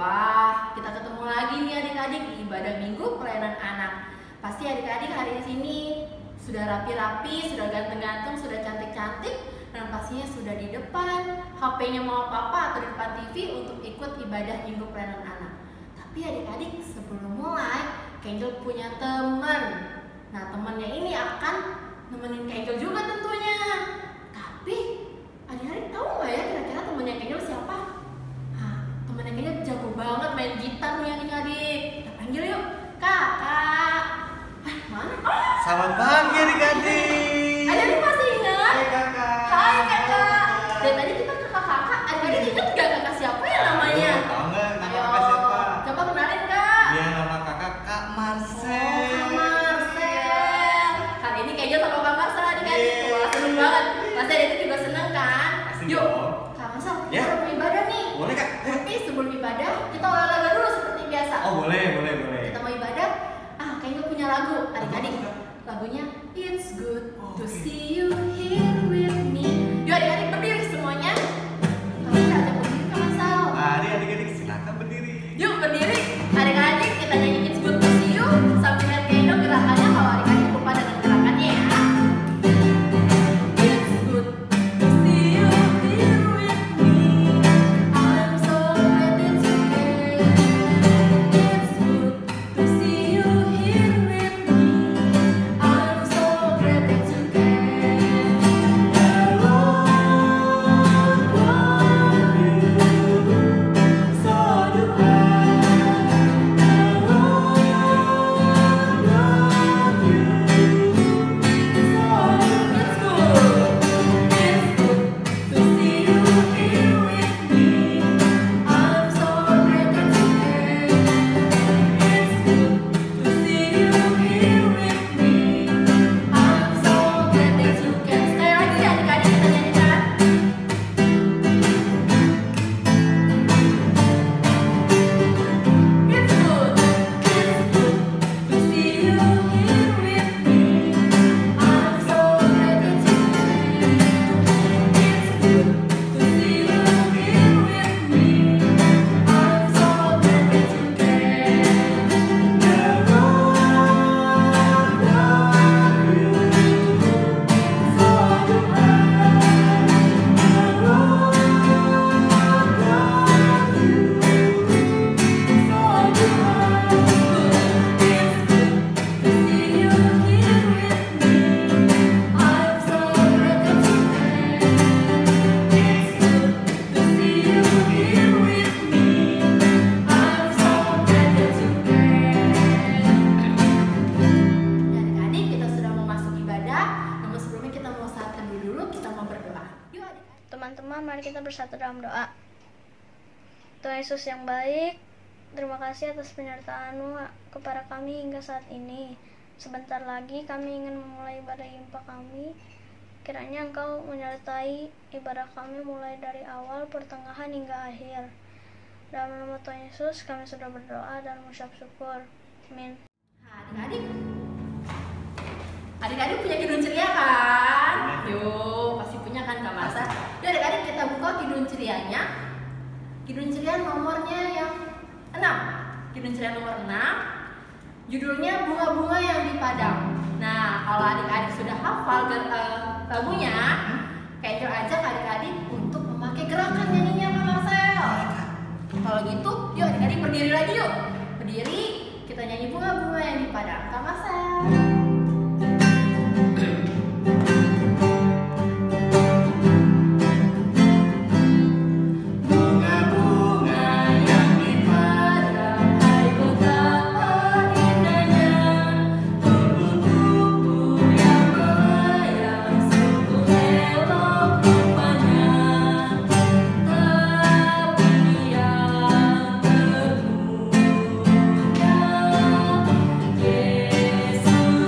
Wah, kita ketemu lagi nih adik-adik di ibadah minggu pelayanan anak. Pasti adik-adik hari ini sudah rapi-rapi, sudah ganteng-ganteng, sudah cantik-cantik, dan pastinya sudah di depan HP-nya mau apa-apa atau di depan TV untuk ikut ibadah minggu pelayanan anak. Tapi adik-adik sebelum mulai, Angel punya teman. Nah, temannya ini akan nemenin Angel juga tentunya. Tapi adik-adik tahu nggak ya kira-kira temannya Angel siapa? Temennya kayaknya jago banget main gitar nih adik-adik. Kita panggil yuk, kakak. Mana? Selamat pagi adik-adik. Adik-adik masih ingat? Hai kakak. Hai kakak. Dari tadi kita kakak-kakak. Adik-adik ingat gak kakak siapa ya namanya? Tahu nggak nama Ayo, kakak siapa? coba kenalin kak. Dia nama kakak Kak Marcel. Kak Marcel. Kali ini kayaknya sama Kak Marcel adik-adik. Wah, seneng banget. Pasti adik-adik juga seneng kan? Pasti Yuk, dong. Kak Marcel, Ya. kita mau ibadah nih. Boleh kak? Tapi sebelum ibadah, kita olahraga dulu seperti biasa. Oh boleh. Kita mau ibadah, kayaknya punya lagu adik-adik. Lagunya It's Good to See You Here With Me. Yuk adik-adik berdiri semuanya. Kalau kita ajak berdiri Kak Marcel. Mari adik-adik silakan berdiri. Yuk berdiri, adik-adik kita nyanyi It's Good to See You sambil lihat Kendo gerakannya. Kalau adik-adik lupa dengan gerakannya ya. It's good to see you here with me. I'm so glad it's okay. It's good to see you here with me. I'm so glad it's okay. Hello, love you. So do I. Hello, love you. It's good to see you here with me. I'm so glad it's okay. It's good to see you here with me. I'm so glad that you can. Sekali lagi ya adik-adik kita nyanyikan. It's good to see you here with me. I'm so glad that you came. It's good to see you here with me. I'm so glad that you came. Hello, love you. So do I. Hello, love you. So do I. It's good to see you here with me. I'm so glad that you came. It's good to see you here with me. I'm so glad that you came. Adik-adik, kita sudah mau masuk ibadah. Namun sebelumnya kita mau saat teduh dulu, kita mau berdoa. Yuk adik-adik. Teman-teman, mari kita bersatu dalam doa. Tuhan Yesus yang baik, terima kasih atas penyertaan-Mu kepada kami hingga saat ini. Sebentar lagi kami ingin memulai ibadah impa kami. Kiranya Engkau menyertai ibadah kami mulai dari awal, pertengahan hingga akhir. Dalam nama Tuhan Yesus kami sudah berdoa dan mengucap syukur. Amin. Adik-adik punya kidung ceria kan? Yuk, pasti punya kan Kak Marcel? Yuk adik-adik kita buka kidung cerianya. Kidung ceria nomornya yang 6. Kidung ceria nomor 6. Judulnya Bunga-bunga yang di Padang. Nah, kalau adik-adik sudah hafal lagunya, Angel ajak adik-adik untuk memakai gerakan nyanyinya Kak Marcel. Kalau gitu, yuk adik-adik berdiri lagi yuk. Berdiri, kita nyanyi Bunga-bunga yang di Padang. Kak Marcel. Bunga-bunga yang di padang, hai betapa indahnya. Kupu-kupu yang melayang, sungguh elok rupanya. Tapi yang termulia, Yesus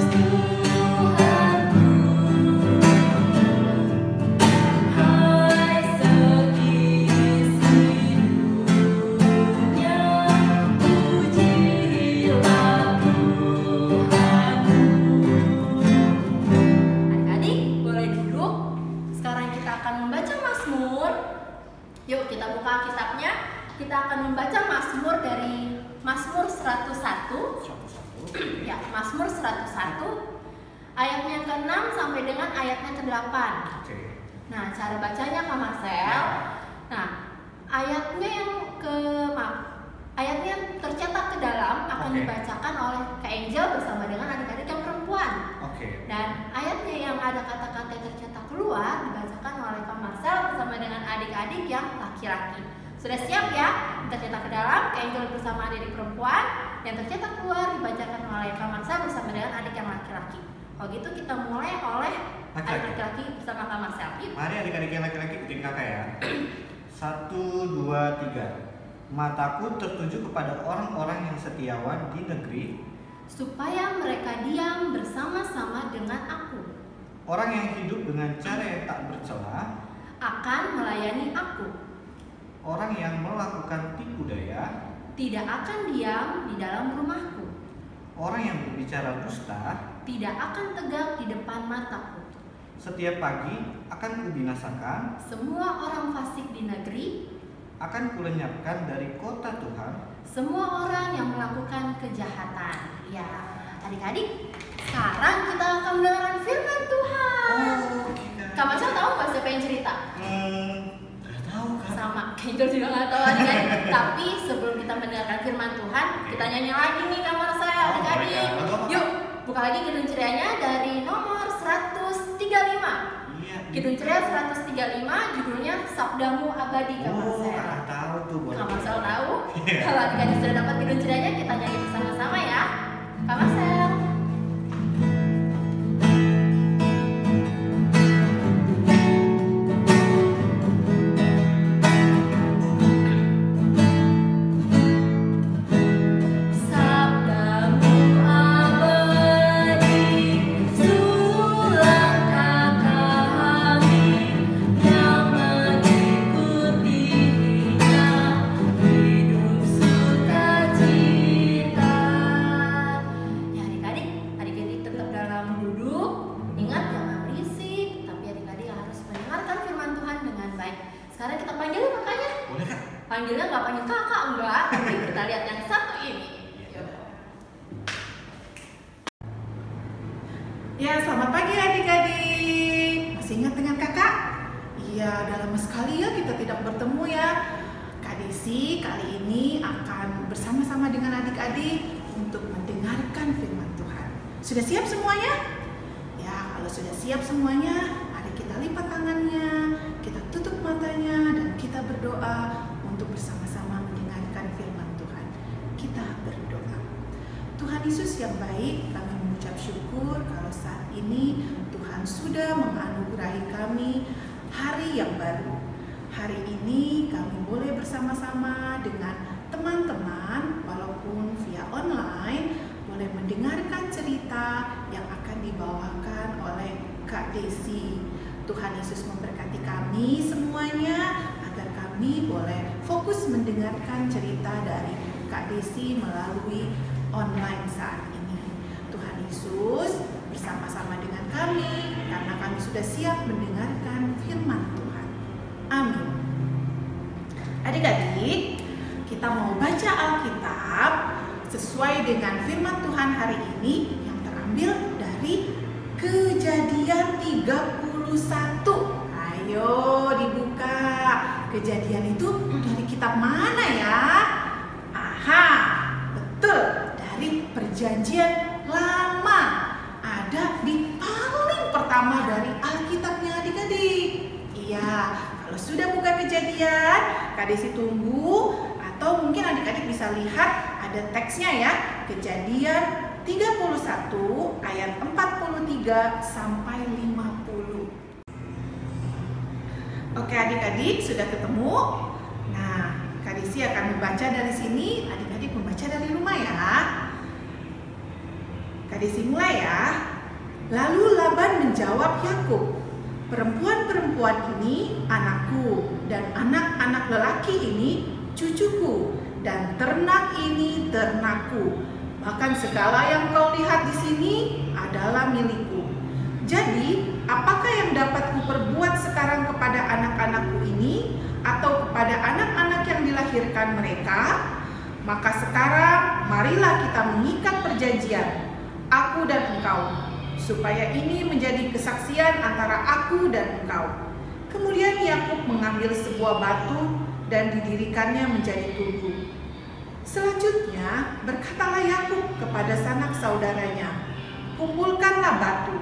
kita akan membaca Mazmur dari Mazmur 101. Ya, Mazmur 101 ayatnya yang ke-6 sampai dengan ayatnya ke-8. Nah, cara bacanya Kak Marcel. Nah, ayatnya yang tercetak ke dalam akan dibacakan oleh Kak Angel bersama dengan adik-adik yang perempuan. Dan ayatnya yang ada kata-kata yang tercetak keluar dibacakan oleh Kak Marcel bersama dengan adik-adik yang laki-laki. Sudah siap ya? Tercetak ke dalam Kak Angel bersama adik perempuan, yang tercetak keluar dibacakan oleh Kak Marcel bersama dengan adik yang laki-laki. Kalau gitu kita mulai oleh adik laki-laki bersama Kak Marcel. Mari adik-adik yang laki-laki ikutin kakak ya. 1, 2, 3. Mataku tertuju kepada orang-orang yang setiawan di negeri, supaya mereka diam bersama-sama dengan aku. Orang yang hidup dengan cara yang tak bercela akan melayani aku. Orang yang melakukan tipu daya tidak akan diam di dalam rumahku. Orang yang berbicara dusta tidak akan tegak di depan mataku. Setiap pagi akan kubinasakan semua orang fasik di negeri. Akan kulenyapkan dari kota Tuhan semua orang yang melakukan kejahatan. Ya, adik-adik, sekarang kita akan mendengarkan firman Tuhan. Kak Marcel tahu nggak siapa yang cerita? Nggak tahu kan? Sama, Angel juga nggak tahu adik-adik. Tapi sebelum kita mendengarkan firman Tuhan, kita nyanyi lagi nih Kak Marcel, adik-adik. Yuk, buka lagi Kidung Cerianya dari nomor 135. Kidung Ceria 135 judulnya Sabdamu Abadi. Kak Marcel tahu tuh. Kak Marcel tahu? Kalau adik-adik sudah dapat Kidung Cerianya, kita nyanyi bersama-sama ya. Kak Marcel. Sekarang kita panggil kakaknya. Boleh Kak? Panggilnya nggak panggil kakak, enggak. Tapi kita lihat yang satu ini. Ya, selamat pagi adik-adik. Masih ingat dengan kakak? Iya, udah lama sekali ya kita tidak bertemu ya. Kak Desi kali ini akan bersama-sama dengan adik-adik untuk mendengarkan firman Tuhan. Sudah siap semuanya? Ya, kalau sudah siap semuanya, mari kita lipat tangannya, kita tutup matanya, dan kita berdoa untuk bersama-sama mendengarkan firman Tuhan. Kita berdoa. Tuhan Yesus yang baik, kami mengucap syukur kalau saat ini Tuhan sudah menganugerahi kami hari yang baru. Hari ini kami boleh bersama-sama dengan teman-teman walaupun via online, boleh mendengarkan cerita yang akan dibawakan oleh Kak Desi. Tuhan Yesus memberkati kami semuanya agar kami boleh fokus mendengarkan cerita dari Kak Desi melalui online saat ini. Tuhan Yesus bersama-sama dengan kami karena kami sudah siap mendengarkan firman Tuhan. Amin. Adik-adik, kita mau baca Alkitab sesuai dengan firman Tuhan hari ini yang terambil dari Kejadian 31. Ayo dibuka. Kejadian itu dari kitab mana ya? Aha, betul, dari Perjanjian Lama. Ada di paling pertama dari Alkitabnya adik-adik. Iya, kalau sudah buka Kejadian, Kak Desi tunggu, atau mungkin adik-adik bisa lihat ada teksnya ya. Kejadian 31 ayat 43 sampai 50. Oke adik-adik, sudah ketemu? Nah, Kak Desi akan membaca dari sini, adik-adik membaca dari rumah ya. Kak Desi mulai ya. Lalu Laban menjawab Yakub, perempuan-perempuan ini anakku, dan anak-anak lelaki ini cucuku, dan ternak ini ternakku. Bahkan segala yang kau lihat di sini adalah milikku. Jadi, apakah yang dapat kuperbuat sekarang kepada anak-anakku ini atau kepada anak-anak yang dilahirkan mereka? Maka sekarang marilah kita mengikat perjanjian, aku dan engkau, supaya ini menjadi kesaksian antara aku dan engkau. Kemudian Yakub mengambil sebuah batu dan didirikannya menjadi tugu. Selanjutnya berkatalah Yakub kepada sanak saudaranya, kumpulkanlah batu.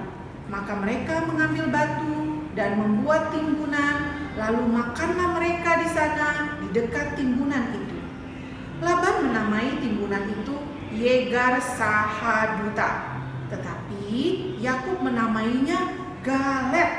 Maka mereka mengambil batu dan membuat timbunan, lalu makanlah mereka di sana di dekat timbunan itu. Laban menamai timbunan itu Yegar Sahaduta, tetapi Yakub menamainya Galed.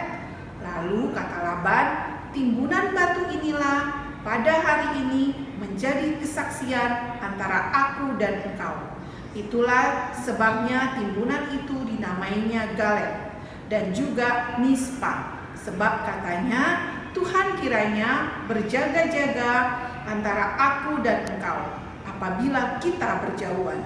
Lalu kata Laban, timbunan batu inilah pada hari ini menjadi kesaksian antara aku dan engkau. Itulah sebabnya timbunan itu dinamainya Galed dan juga Mispa, sebab katanya Tuhan kiranya berjaga-jaga antara aku dan engkau apabila kita berjauhan.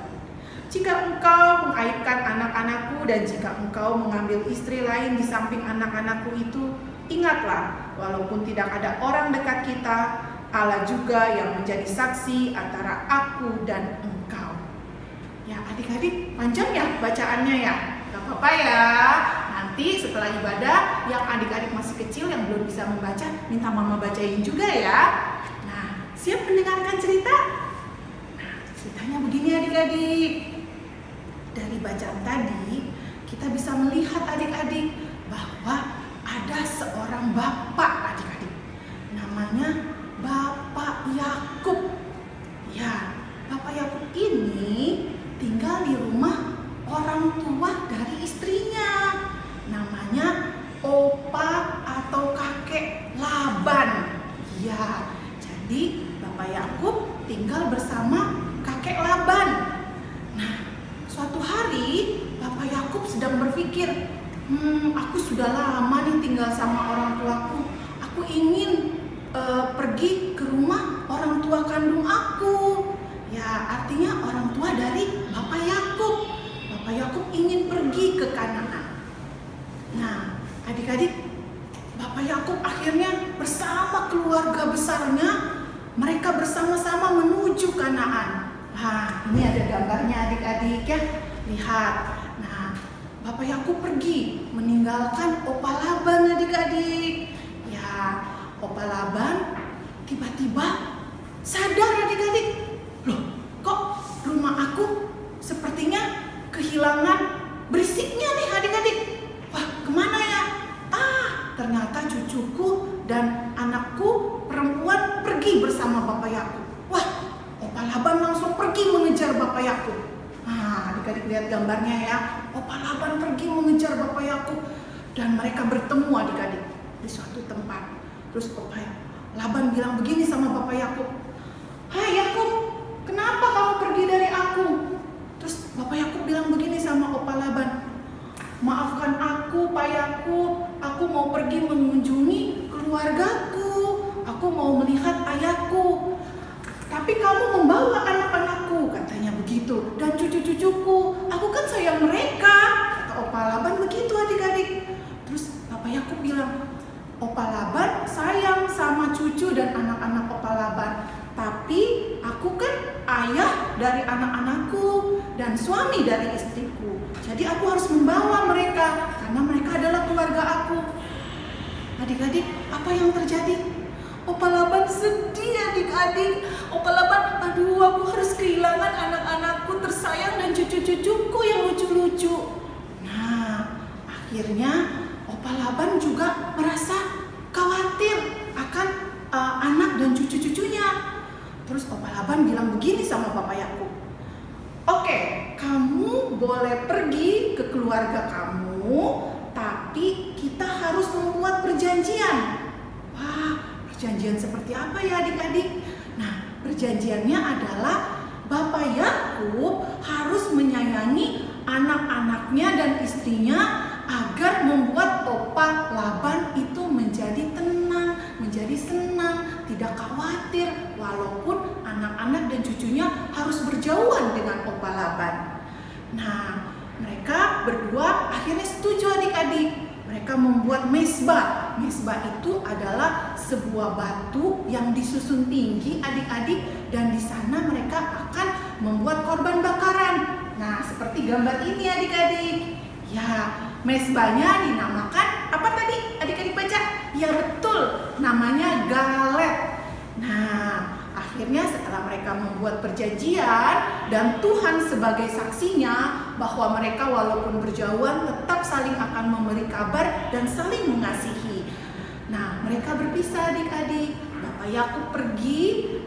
Jika engkau mengaibkan anak-anakku dan jika engkau mengambil istri lain di samping anak-anakku itu, ingatlah, walaupun tidak ada orang dekat kita, Allah juga yang menjadi saksi antara aku dan engkau. Ya adik-adik, panjang ya bacaannya ya? Gak apa-apa ya. Nanti setelah ibadah, yang adik-adik masih kecil yang belum bisa membaca, minta mama bacain juga ya. Nah, siap mendengarkan cerita? Nah, ceritanya begini adik-adik. Dari bacaan tadi, kita bisa melihat adik-adik bahwa ada seorang bapak adik-adik. Namanya Bapak Yakub. Ya, Bapak Yakub ini tinggal di rumah orang tua dari istrinya. Namanya opa atau kakek Laban. Ya, jadi Bapak Yakub tinggal bersama kakek Laban. Nah, suatu hari Bapak Yakub sedang berpikir, aku sudah lama nih tinggal sama orang tuaku. Aku ingin pergi ke rumah orang tua kandung aku. Ya, artinya orang tua dari Bapak Yakub. Bapak Yakub ingin pergi ke Kanaan. Nah, adik-adik, Bapak Yakub akhirnya bersama keluarga besarnya, mereka bersama-sama menuju Kanaan. Nah, ini ada gambarnya adik-adik ya. Lihat. Nah, Bapak Yakub pergi meninggalkan opa Laban adik-adik. Ya, opa Laban tiba-tiba sadar adik-adik. Loh, kok rumah aku sepertinya kehilangan berisiknya nih adik-adik. Wah, kemana ya? Ternyata cucuku dan anakku perempuan pergi bersama Bapak Yakub. Wah, opa Laban langsung pergi mengejar Bapak Yakub. Nah, adik-adik lihat gambarnya ya. Opa Laban pergi mengejar Bapak Yakub dan mereka bertemu adik-adik di suatu tempat. Terus opa Laban bilang begini sama Bapak Yakub, "Hai Yakub, kenapa kamu pergi dari aku?" Terus Bapak Yakub bilang begini sama opa Laban, "Maafkan aku, Pak Yakub. Aku mau pergi mengunjungi keluargaku. Aku mau melihat ayahku. Tapi kamu membawa anak-anakku," katanya begitu, "dan cucu-cucuku. Aku kan sayang mereka." Kata opa Laban begitu adik-adik. Terus Bapak Yakub bilang, "Opa Laban sayang sama cucu dan anak-anak opa Laban. Tapi aku kan ayah dari anak-anakku dan suami dari istriku. Jadi aku harus membawa mereka karena mereka adalah keluarga aku." Adik-adik, apa yang terjadi? Opa Laban sedih adik-adik. Opa Laban, aduh aku harus kehilangan anak-anakku tersayang dan cucu-cucuku yang lucu-lucu. Nah, akhirnya Opa Laban juga merasa khawatir akan anak dan cucu-cucunya. Terus Opa Laban bilang begini sama Bapak Yakub, "Oke, kamu boleh pergi ke keluarga kamu, tapi kita harus membuat perjanjian." Wah, perjanjian seperti apa ya adik-adik? Nah, perjanjiannya adalah Bapak Yakub harus menyayangi anak-anaknya dan istrinya agar membuat opa Laban itu menjadi tenang, menjadi senang, tidak khawatir walaupun anak-anak dan cucunya harus berjauhan dengan opa Laban. Nah, mereka berdua akhirnya setuju adik-adik. Mereka membuat mezbah. Mezbah itu adalah sebuah batu yang disusun tinggi adik-adik, dan di sana mereka akan membuat korban bakaran. Nah, seperti gambar ini adik-adik. Ya, mezbahnya dinamakan apa tadi? Adik-adik baca? Ya betul, namanya galet. Nah, akhirnya setelah mereka membuat perjanjian dan Tuhan sebagai saksinya bahwa mereka walaupun berjauhan tetap saling akan memberi kabar dan saling mengasihi. Nah, mereka berpisah adik-adik. Bapak Yakub pergi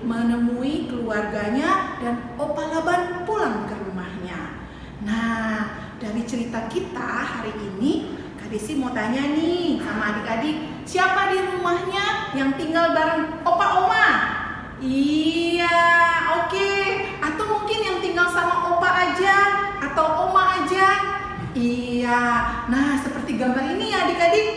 menemui keluarganya dan Opa Laban pulang ke rumahnya. Nah, dari cerita kita hari ini, Kak Desi mau tanya nih sama adik-adik, siapa di rumahnya yang tinggal bareng Opa Oma? Iya, oke. Atau mungkin yang tinggal sama Opa aja atau Oma aja? Iya. Nah, seperti gambar ini ya adik-adik.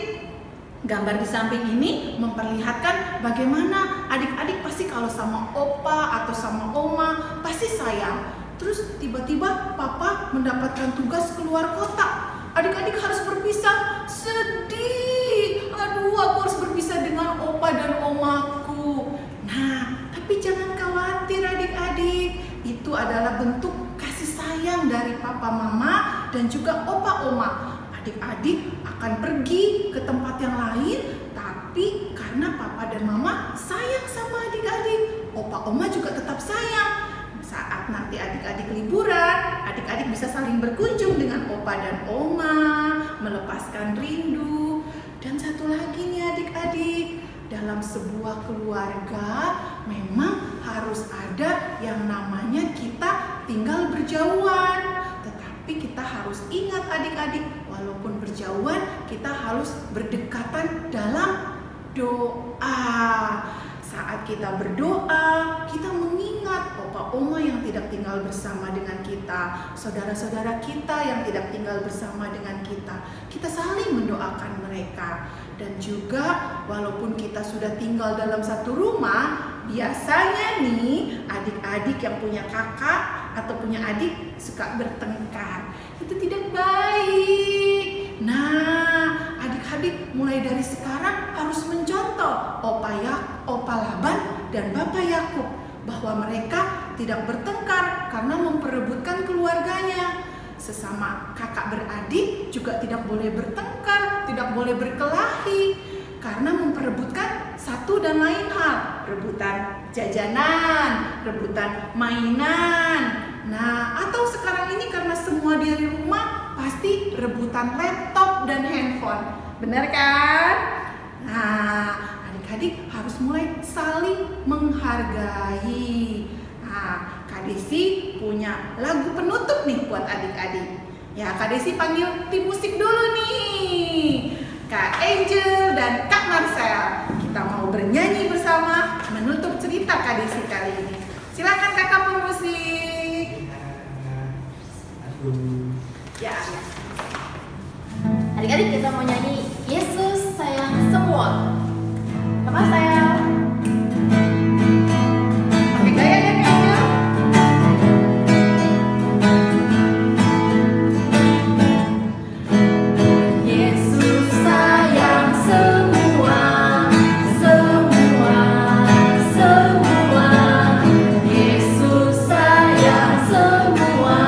Gambar di samping ini memperlihatkan bagaimana adik-adik pasti kalau sama Opa atau sama Oma pasti sayang. Terus tiba-tiba Papa mendapatkan tugas keluar kota. Adik-adik harus berpisah, sedih. Aduh, aku harus berpisah dengan Opa dan Omaku. Nah, tapi jangan khawatir adik-adik. Itu adalah bentuk kasih sayang dari Papa Mama dan juga Opa Oma. Adik-adik akan pergi ke tempat yang lain, tapi karena Papa dan Mama sayang sama adik-adik, Opa Oma juga tetap sayang. Saat nanti adik-adik liburan, adik-adik bisa saling berkunjung dengan Opa dan Oma, melepaskan rindu. Dan satu lagi nih adik-adik, dalam sebuah keluarga memang harus ada yang namanya kita tinggal berjauhan. Tetapi kita harus ingat adik-adik, walaupun berjauhan kita harus berdekatan dalam doa. Saat kita berdoa, kita mengingat Opa Oma yang tidak tinggal bersama dengan kita, saudara-saudara kita yang tidak tinggal bersama dengan kita. Kita saling mendoakan mereka. Dan juga walaupun kita sudah tinggal dalam satu rumah, biasanya nih adik-adik yang punya kakak atau punya adik suka bertengkar. Itu tidak baik. Nah, adik-adik mulai dari sekarang harus mencontoh Opa Laban dan Bapak Yakub bahwa mereka tidak bertengkar karena memperebutkan keluarganya. Sesama kakak beradik juga tidak boleh bertengkar, tidak boleh berkelahi karena memperebutkan satu dan lain hal. Rebutan jajanan, rebutan mainan. Nah, atau sekarang ini karena semua di rumah pasti rebutan laptop dan handphone. Benar kan? Nah, adik-adik harus mulai saling menghargai. Nah, Kak Desi punya lagu penutup nih buat adik-adik. Ya, Kak Desi panggil tim musik dulu nih. Kak Angel dan Kak Marcel. Kita mau bernyanyi bersama menutup cerita Kak Desi kali ini. Silakan kakak pemusik. Ya. Adik-adik kita mau nyanyi Yesus sayang semua. Apa sayang? Pakai gaya ya kayaknya. Yesus sayang semua, semua, semua. Yesus sayang semua,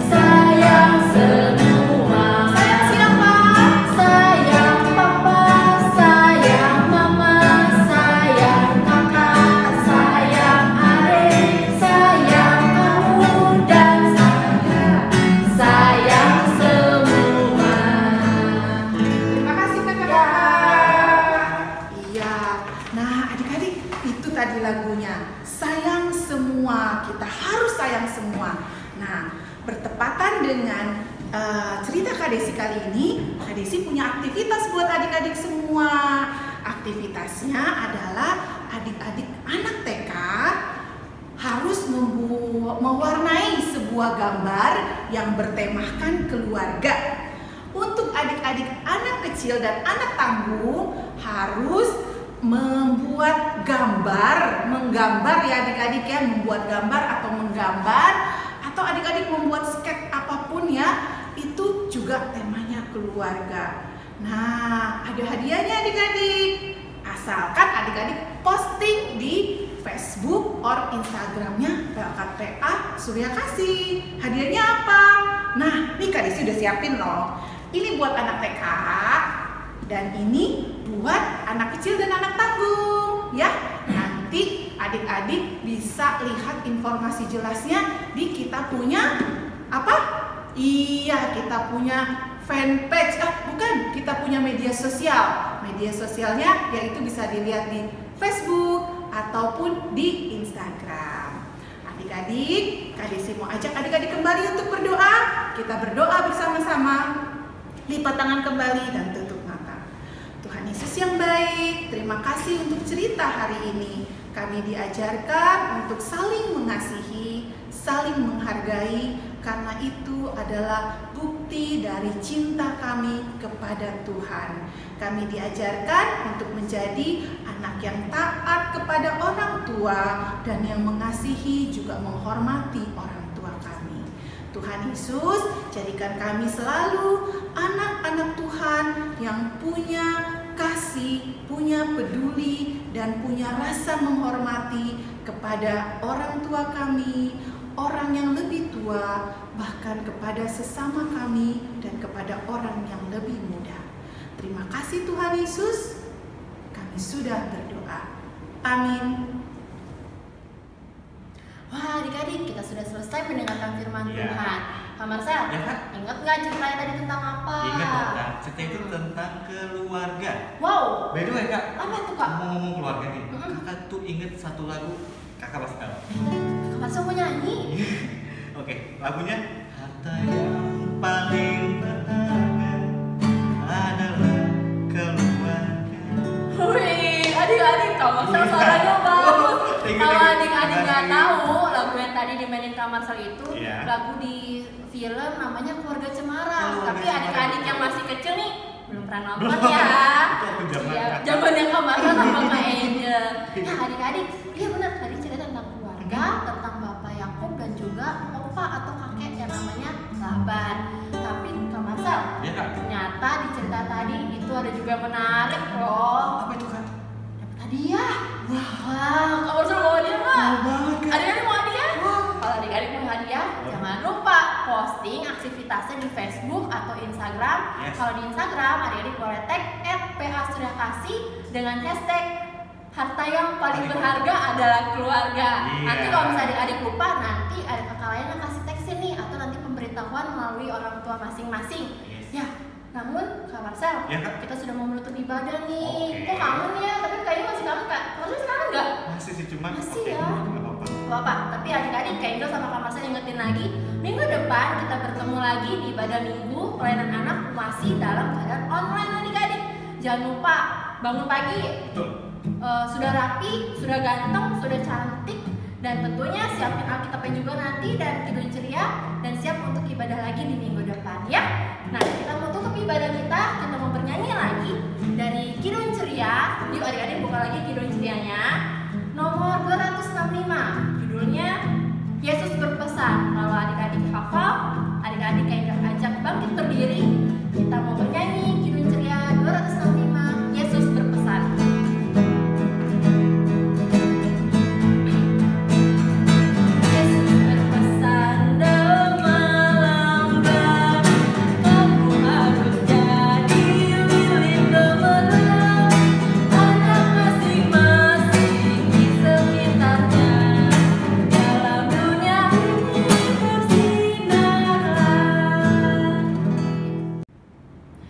sayang semua. Sayang siapa? Sayang papa, sayang mama, sayang kakak, sayang adik, sayang kamu dan sayang semua. Terima kasih kakak-kakak. Iya. Nah, adik-adik, itu tadi lagunya. Sayang semua, kita harus sayang semua. Nah, bertepatan dengan cerita Kak Desi kali ini, Kak Desi punya aktivitas buat adik-adik semua. Aktivitasnya adalah adik-adik anak TK harus mewarnai sebuah gambar yang bertemakan keluarga. Untuk adik-adik anak kecil dan anak tangguh harus membuat gambar, menggambar ya adik-adik ya, membuat gambar atau menggambar, atau adik-adik membuat sketch apapun ya, itu juga temanya keluarga. Nah, ada hadiahnya adik-adik. Asalkan adik-adik posting di Facebook or Instagramnya PLKPA Surya Kasih. Hadiahnya apa? Nah, nih Kak Desi udah siapin loh. Ini buat anak TK dan ini buat anak kecil dan anak tanggung, ya. Nanti adik-adik bisa lihat informasi jelasnya di kita punya apa? Iya, kita punya fanpage. Bukan, kita punya media sosial. Media sosialnya yaitu bisa dilihat di Facebook ataupun di Instagram. Adik-adik, Kak Desi mau ajak adik-adik kembali untuk berdoa. Kita berdoa bersama-sama. Lipat tangan kembali dan tutup mata. Tuhan Yesus yang baik, terima kasih untuk cerita hari ini. Kami diajarkan untuk saling mengasihi, saling menghargai, karena itu adalah bukti dari cinta kami kepada Tuhan. Kami diajarkan untuk menjadi anak yang taat kepada orang tua dan yang mengasihi juga menghormati orang tua kami. Tuhan Yesus, jadikan kami selalu anak-anak Tuhan yang punya kasih, punya peduli, dan punya rasa menghormati kepada orang tua kami, orang yang lebih tua, bahkan kepada sesama kami dan kepada orang yang lebih muda. Terima kasih Tuhan Yesus, kami sudah berdoa. Amin. Wah, adik-adik, kita sudah selesai mendengarkan firman Ya. Tuhan. Kak Marcel, Ya, Kak. ingat nggak ceritanya tadi tentang apa? Ingat dong, Kak, cerita itu tentang keluarga. Wow, By the way, Kak, apa tuh Kak? ngomong keluarga nih, Mm-mm. Kakak tuh inget satu lagu Kakak pasti tahu. Kak Marcel mau nyanyi? Oke, lagunya harta yang paling berharga adalah keluarga. Wih, adik-adik, Kak Marcel suaranya bagus. Kalau adik-adik nggak tahu, lagu yang tadi dimainin Kak Marcel itu Iya. lagu di film namanya Keluarga Cemara. Keluarga Tapi Cemara. adik-adik yang masih kecil nih belum pernah nonton Belum. ya. Itu aku zaman Iya, Kak. zamannya Kak Marcel sama Kak Angel. Nah, adik-adik, iya benar tadi cerita tentang keluarga, tentang Bapak Yakub dan juga opa atau kakek yang namanya Laban. Tapi Kak Marcel, Ya, Kak. ternyata di cerita tadi itu ada juga yang menarik loh. Apa itu, Kak? Dapat hadiah. Wah, Kak Marcel mau hadiah nggak? Mau banget, Kak. Adik-adik mau hadiah? Wah. Kalau adik-adik mau hadiah, jangan lupa posting aktivitasnya di Facebook atau Instagram. Yes. Kalau di Instagram, adik-adik boleh tag @PA-Suryakasih dengan hashtag harta yang paling berharga adalah keluarga. Iya. Nanti kalau misalnya adik-adik lupa, nanti ada kakak lain yang kasih teks ini atau nanti pemberitahuan melalui orang tua masing-masing. Yes. Ya, namun Kak Marcel, Ya, Kak. kita sudah mau menutup ibadah nih. Oke. Kok kangen ya? Tapi kayaknya masih kangen Kak. Marcel kangen nggak? Masih sih, cuma Masih oke, ya. nggak apa-apa. Bapak, tapi adik-adik Kak Indro sama Kak Marcel ingetin lagi, minggu depan kita bertemu lagi di ibadah minggu pelayanan anak masih dalam keadaan online adik-adik. Jangan lupa bangun pagi, Betul. sudah rapi, sudah ganteng, sudah cantik, dan tentunya siapin Alkitabnya juga nanti dan tidur ceria dan siap untuk ibadah lagi di minggu depan ya. Nah, kita mau tutup ibadah kita mau bernyanyi lagi dari Kidung Ceria. Yuk adik-adik buka lagi Kidung Cerianya. Nomor 265, judulnya Yesus Berpesan. Kalau adik-adik hafal, adik-adik kayak ajak bangkit berdiri. Kita mau bernyanyi Kidung Ceria 265, Yesus Berpesan. Yesus berpesan dalam lambang, kamu harus jadi lilin gemerlap, anak masing-masing di sekitarnya, dalam dunia ini bersinarlah.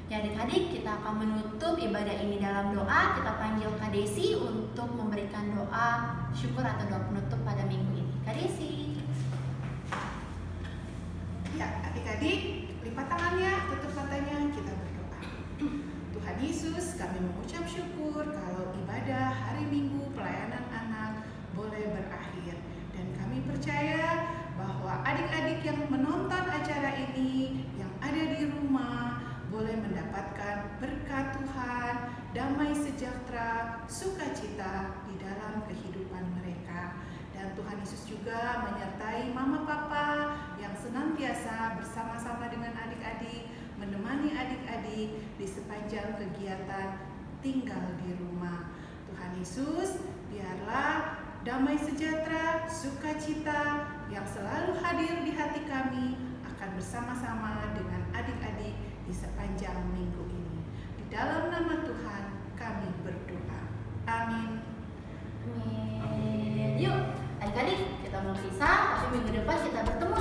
Ya adik-adik, kita akan menutup ibadah ini dalam doa. Kita panggil Kak Desi untuk memberikan doa syukur atau doa penutup pada minggu ini. Kak Desi. Ya, adik-adik, lipat tangannya, tutup matanya, kita berdoa. Tuhan Yesus, kami mengucap syukur kalau ibadah hari Minggu pelayanan anak boleh berakhir. Dan kami percaya bahwa adik-adik yang menonton acara ini, yang ada di rumah, boleh mendapatkan berkat Tuhan, damai sejahtera, sukacita di dalam kehidupan mereka. Dan Tuhan Yesus juga menyertai mama papa yang senantiasa bersama-sama dengan adik-adik menemani adik-adik di sepanjang kegiatan tinggal di rumah. Tuhan Yesus, biarlah damai sejahtera, sukacita yang selalu hadir di hati kami akan bersama-sama dengan adik-adik di sepanjang minggu ini. Di dalam nama Tuhan kami berdoa. Amin. Amin. Yuk, adik-adik kita mau pisah, tapi minggu depan kita bertemu